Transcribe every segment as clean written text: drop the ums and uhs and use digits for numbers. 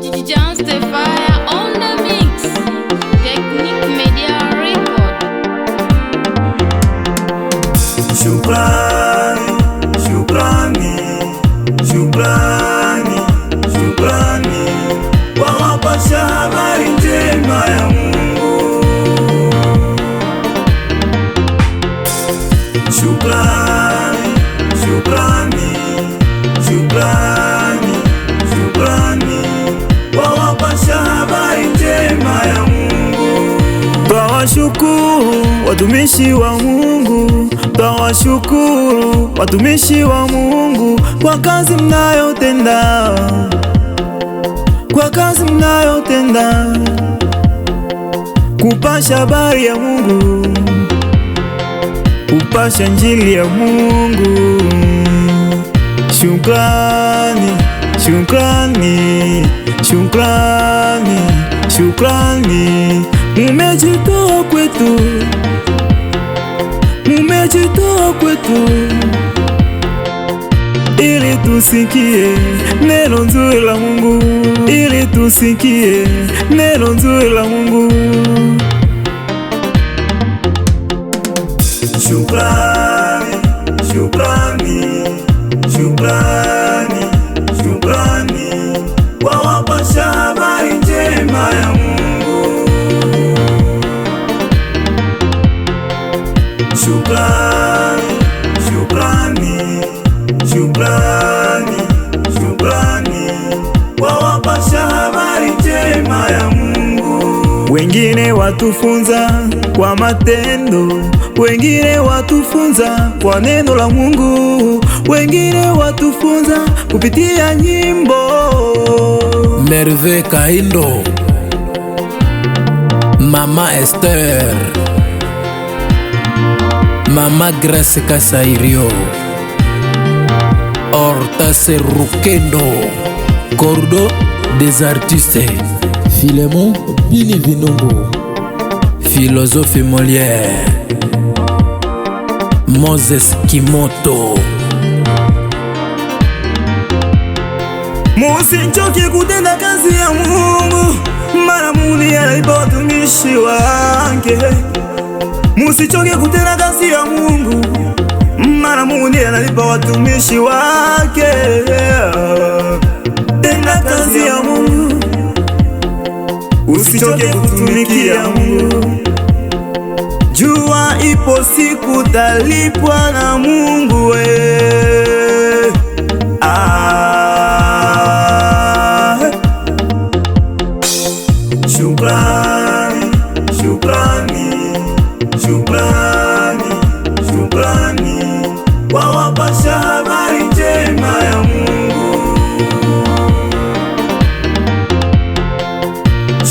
Just the fire on the mix. Technique Media Record. Shukrani, shukrani, shukrani, shukrani kwa wapasha habari njema ya Mungu. Shukrani, shukrani, shukrani, shukrani kwa wapasha habari njema ya Mungu. Twawashukuru watumishi wa Mungu, twawashukuru watumishi wa Mungu kwa kazi mnayotenda, kwa kazi mnayotenda, kupasha habari ya Mungu, kupasha injili ya Mungu. Shukrani, shukrani, shukrani, shukrani, mumejitoa kwetu, mumejitoa kwetu, ili tusikie neno nzuri la Mungu, ili tusikie neno nzuri la Mungu. Shukrani, shukrani, shukrani, shukrani kwa wapasha habari njema ya Mungu. Shukrani, shukrani, shukrani, shukrani kwa wapasha habari njema ya Mungu. Wengine watufunza kwa matendo, wengine watufunza kwa neno la Mungu, wengine watufunza kupitia nyimbo. Merve Kaindo, Mama Esther, Mama Grace Kasairio, Hortense Rukendo, Cordo des artistes, Philemon Bini Vinongo, Philosophe Molière, Moses Kimoto. Musichoke kutenda kazi ya Mungu, mara Mungu analipa watumishi wake. Musichoke kutenda kazi ya Mungu, mara Mungu analipa watumishi wake. Tenda kazi ya Mungu, usichoke kutumikia Mungu. Jua ipo siku talipwa na Mungu we. Shukrani, shukrani, shukrani, shukrani kwa wapasha habari njema ya Mungu.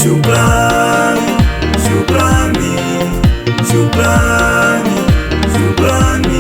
Shukrani, shukrani, shukrani, shukrani